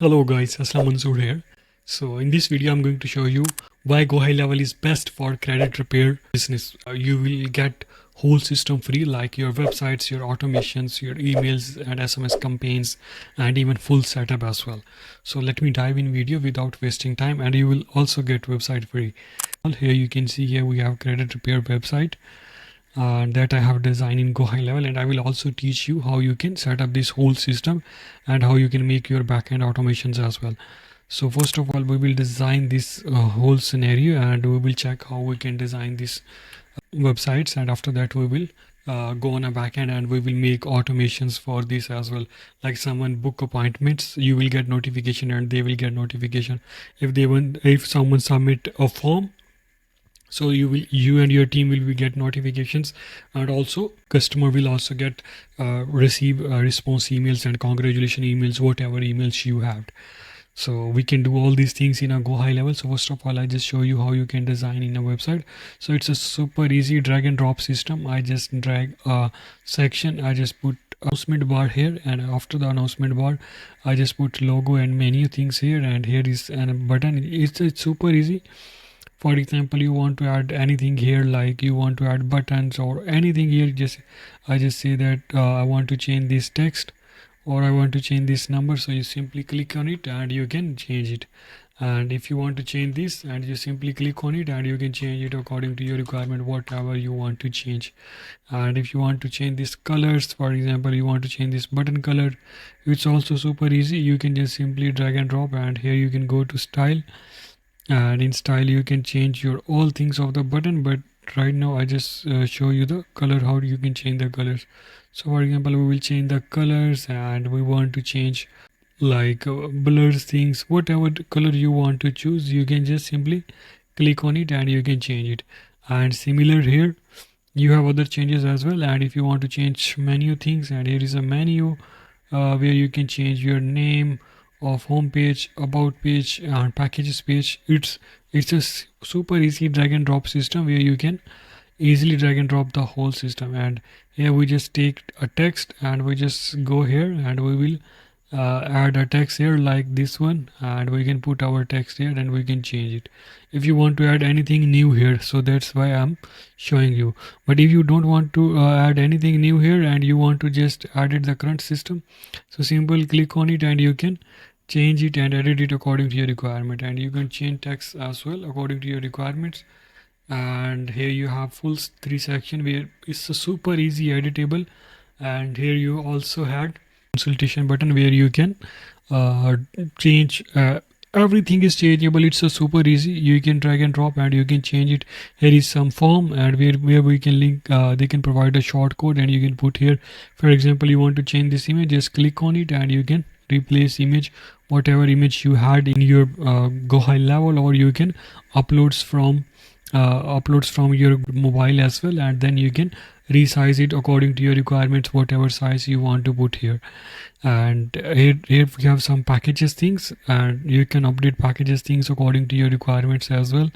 Hello guys, Aslam Manzoor here. So in this video I'm going to show you why GoHighLevel is best for credit repair business. You will get whole system free, like your websites, your automations, your emails and SMS campaigns, and even full setup as well. So let me dive in video without wasting time, and you will also get website free. Here you can see here we have credit repair website that I have designed in GoHighLevel, and I will also teach you how you can set up this whole system and how you can make your backend automations as well. So first of all, we will design this whole scenario, and we will check how we can design these websites, and after that we will go on a backend and we will make automations for this as well. Like someone book appointments, you will get notification and they will get notification. If someone submit a form, so you and your team will be get notifications, and also customer will also get receive response emails and congratulation emails, whatever emails you have. So we can do all these things in a GoHighLevel. So first of all, I just show you how you can design in a website. So it's a super easy drag and drop system. I just drag a section, I just put announcement bar here, and after the announcement bar I just put logo and menu things here, and here is a button. It's super easy. For example, you want to add anything here, like you want to add buttons or anything here, I just say that I want to change this text, or I want to change this number. So you simply click on it and you can change it. And if you want to change this, and you simply click on it and you can change it according to your requirement, whatever you want to change. And if you want to change these colors, for example, you want to change this button color, it's also super easy. You can just simply drag and drop, and here you can go to style, and in style you can change your all things of the button, but right now I just show you the color, how you can change the colors. So for example, we will change the colors, and we want to change like blurs things, whatever color you want to choose, you can just simply click on it and you can change it. And similar here, you have other changes as well. And if you want to change menu things, and here is a menu where you can change your name of home page, about page, and packages page. It's a super easy drag and drop system where you can easily drag and drop the whole system. And here we just take a text and we just go here and we will add a text here like this one, and we can put our text here and we can change it if you want to add anything new here. So that's why I'm showing you. But if you don't want to add anything new here and you want to just edit the current system, so simple click on it and you can change it and edit it according to your requirement. And you can change text as well according to your requirements. And here you have full 3 section where it's a super easy editable. And here you also had consultation button where you can change everything is changeable. It's a super easy, you can drag and drop and you can change it. Here is some form, and where we can link, they can provide a short code and you can put here. For example, you want to change this image, just click on it and you can replace image, whatever image you had in your GoHighLevel, or you can uploads from your mobile as well, and then you can resize it according to your requirements, whatever size you want to put here. And here we have some packages things, and you can update packages things according to your requirements as well.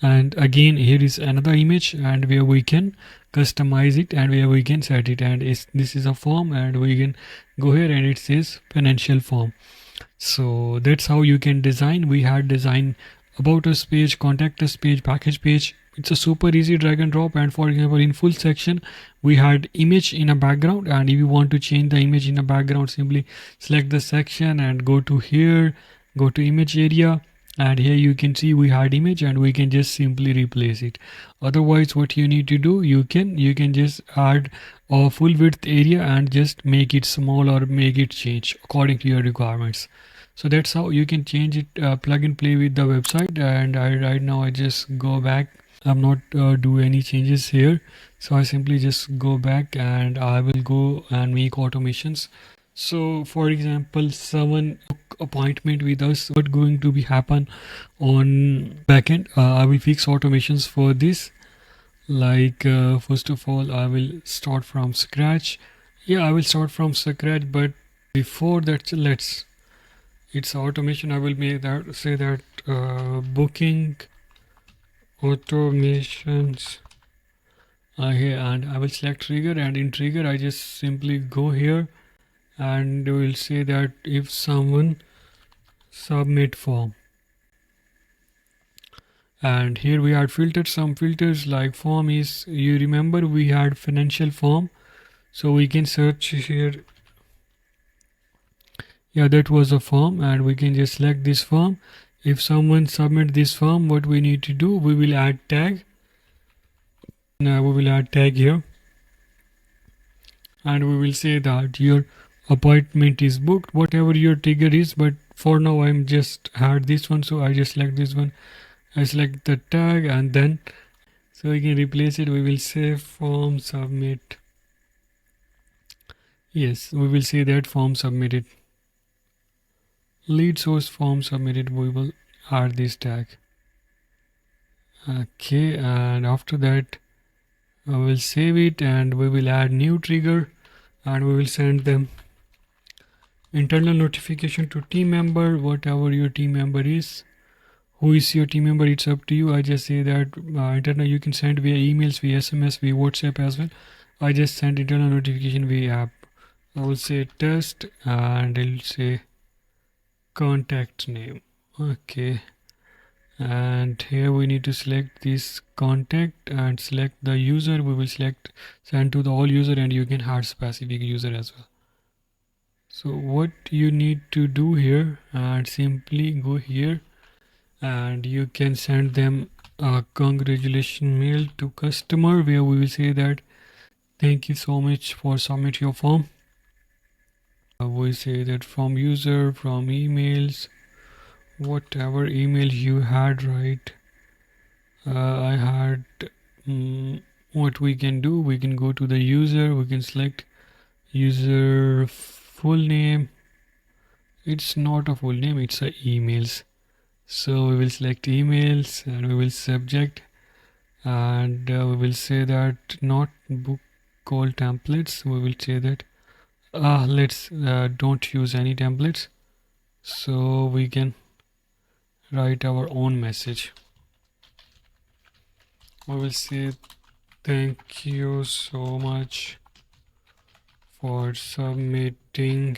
And again, here is another image, and where we can customize it and where we can set it. And this is a form, and we can go here and it says financial form. So that's how you can design. We had design about us page, contact us page, package page. It's a super easy drag and drop. And for example, in full section we had image in a background, and if you want to change the image in a background, simply select the section and go to here, go to image area, and here you can see we had image, and we can just simply replace it. Otherwise, what you need to do, you can just add a full width area and just make it small or make it change according to your requirements. So that's how you can change it, plug and play with the website. And right now I just go back, I'm not do any changes here, so I simply just go back and I will go and make automations. So for example, someone book appointment with us, what going to be happen on backend, I will fix automations for this. Like first of all, I will start from scratch. I will start from scratch, but before that, it's automation. I will make that, say that booking automations here, and I will select trigger, and in trigger I just simply go here and will say that if someone submit form. And here we had filtered some filters like form is, you remember we had financial form, so we can search here. Yeah, that was a form, and we can just select this form. If someone submit this form, what we need to do, we will add tag. Now we will add tag here, and we will say that your appointment is booked, whatever your trigger is. But for now I'm just had this one, so I just select this one. I select the tag, and then so we can replace it. We will say form submit. Yes, we will say that form submitted. Lead source form submitted. We will add this tag. Okay, and after that I will save it, and we will add new trigger, and we will send them internal notification to team member, whatever your team member is. Who is your team member, it's up to you. I just say that internal, you can send via emails, via SMS, via WhatsApp as well. I just send internal notification via app. I will say test, and I'll say contact name. Okay, and here we need to select this contact and select the user. We will select send to the all user, and you can add specific user as well. So what you need to do here, and simply go here, and you can send them a congratulation mail to customer, where we will say that thank you so much for submit your form. We say that from user, from emails, whatever email you had, right? I had what we can do, we can go to the user, we can select user full name. It's not a full name, it's a emails. So we will select emails, and we will subject, and we will say that not book call templates. We will say that let's don't use any templates, so we can write our own message. We will say thank you so much for submitting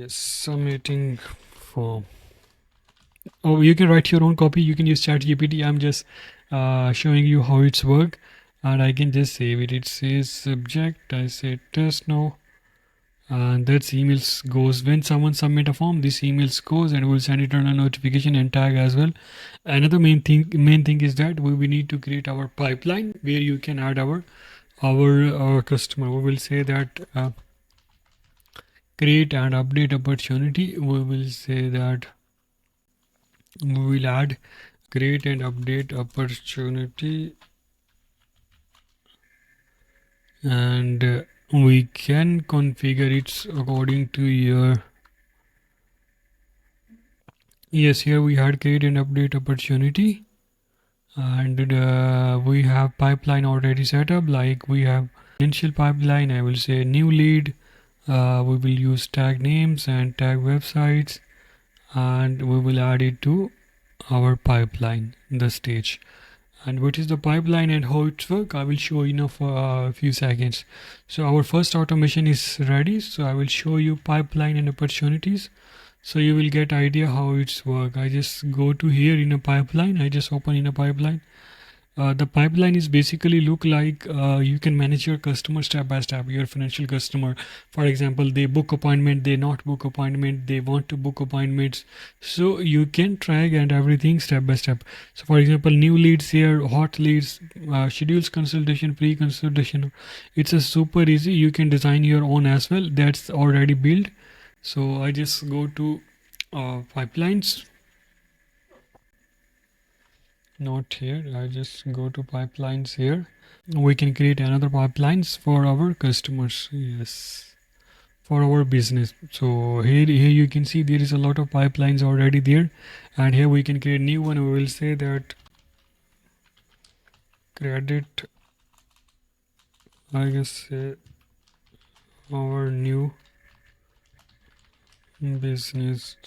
submitting form. Oh, you can write your own copy. You can use ChatGPT. I'm just showing you how it's work, and I can just save it. It says subject. I say test now, and that's emails goes when someone submit a form. This emails goes, and we'll send it on a notification and tag as well. Another main thing is that we need to create our pipeline where you can add our customer. We will say that create and update opportunity. We will say that we will add create and update opportunity, and we can configure it according to your. Yes, here we had create and update opportunity, and we have pipeline already set up, like we have initial pipeline. I will say new lead. We will use tag names and tag websites, and we will add it to our pipeline, the stage. And what is the pipeline and how it works, I will show you in a few seconds. So our first automation is ready, so I will show you pipeline and opportunities, so you will get idea how it's work. I just go to here in a pipeline, I just open in a pipeline. The pipeline is basically look like you can manage your customer step by step. Your financial customer, for example, they book appointment, they not book appointment, they want to book appointments, so you can track and everything step by step. So for example, new leads here, hot leads, schedules consultation, pre-consultation. It's a super easy. You can design your own as well, that's already built. So I just go to pipelines, not here, I just go to pipelines here. We can create another pipelines for our customers, yes, for our business. So here you can see there is a lot of pipelines already there, and here we can create new one. We will say that credit, I guess our new business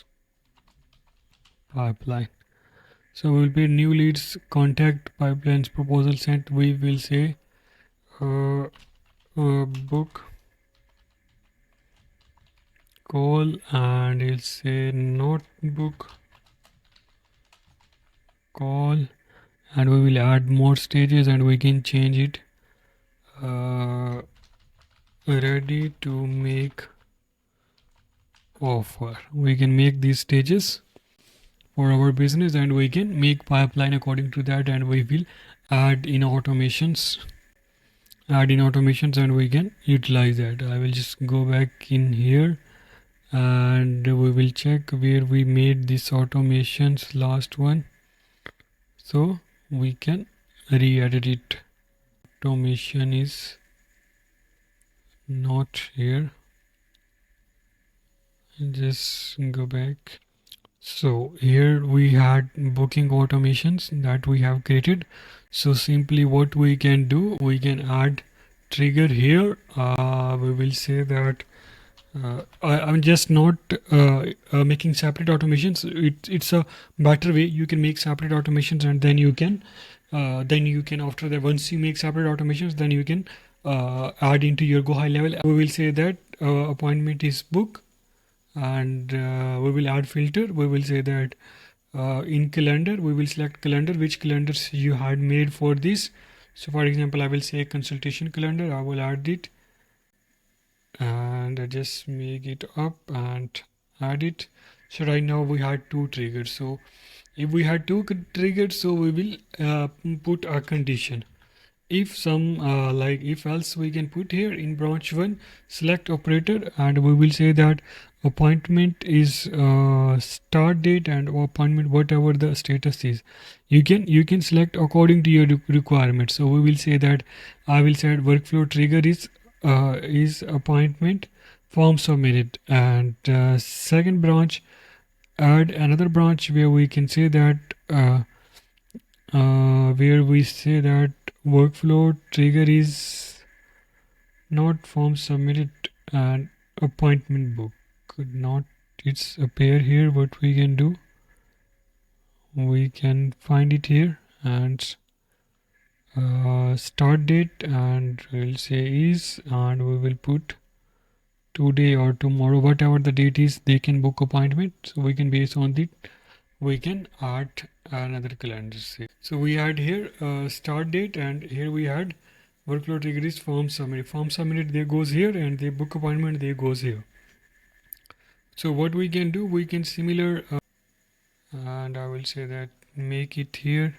pipeline. So we'll be new leads, contact, pipelines, proposal sent. We will say book call, and it'll say notebook call, and we will add more stages, and we can change it ready to make offer. We can make these stages for our business, and we can make pipeline according to that, and we will add in automations and we can utilize that. I will just go back in here and we will check where we made this automations, last one, so we can re-edit it. Automation is not here. Just go back. So here we had booking automations that we have created. So simply what we can do, we can add trigger here. We will say that I'm just not making separate automations. It's a better way. You can make separate automations, and then you can after that, once you make separate automations, then you can add into your GoHighLevel. We will say that appointment is book, and we will add filter. We will say that in calendar, we will select calendar, which calendars you had made for this. So for example, I will say consultation calendar. I will add it, and I just make it up and add it. So right now we had two triggers. So if we had two triggers, so we will put a condition. If some if else, we can put here in branch 1 select operator, and we will say that appointment is start date and appointment, whatever the status is, you can select according to your requirement. So we will say that I will say workflow trigger is appointment form submitted, and second branch, add another branch where we can say that workflow trigger is not form submitted and appointment book could not. It's appear here. What we can do, we can find it here and start date, and we'll say is, and we will put today or tomorrow, whatever the date is, they can book appointment. So we can, based on it, we can add another calendar. So we add here start date, and here we add workflow trigger is form submitted, they goes here, and they book appointment, they goes here. So what we can do, we can similar and I will say that make it here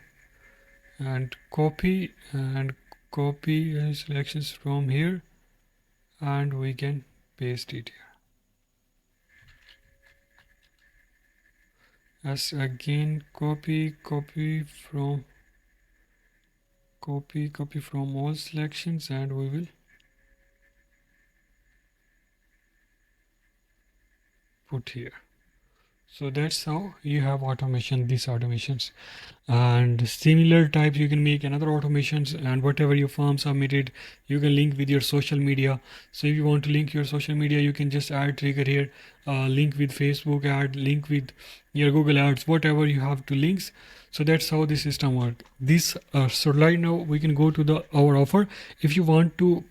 and copy selections from here, and we can paste it here. As again copy from all selections, and we will put here. So that's how you have automation, these automations. And similar types, you can make another automations, and whatever your form submitted, you can link with your social media. So if you want to link your social media, you can just add trigger here, link with Facebook ad, link with your Google ads, whatever you have to links. So that's how the system works. So right now we can go to our offer. If you want to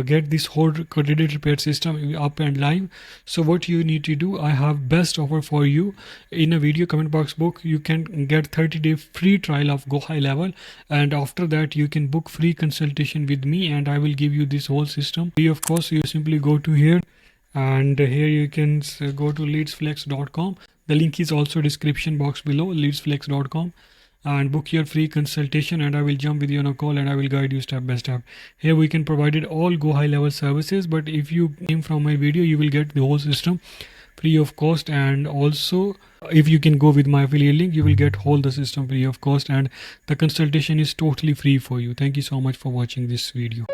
get this whole credit repair system up and live, so what you need to do, I have best offer for you in a video comment box book. You can get 30-day free trial of GoHighLevel, and after that you can book free consultation with me, and I will give you this whole system free of course. You simply go to here, and here you can go to leadsflex.com. The link is also description box below, leadsflex.com, and book your free consultation, and I will jump with you on a call, and I will guide you step by step. Here we can provide it all GoHighLevel services, but if you came from my video, you will get the whole system free of cost. And also if you can go with my affiliate link, you will get whole the system free of cost, and the consultation is totally free for you. Thank you so much for watching this video.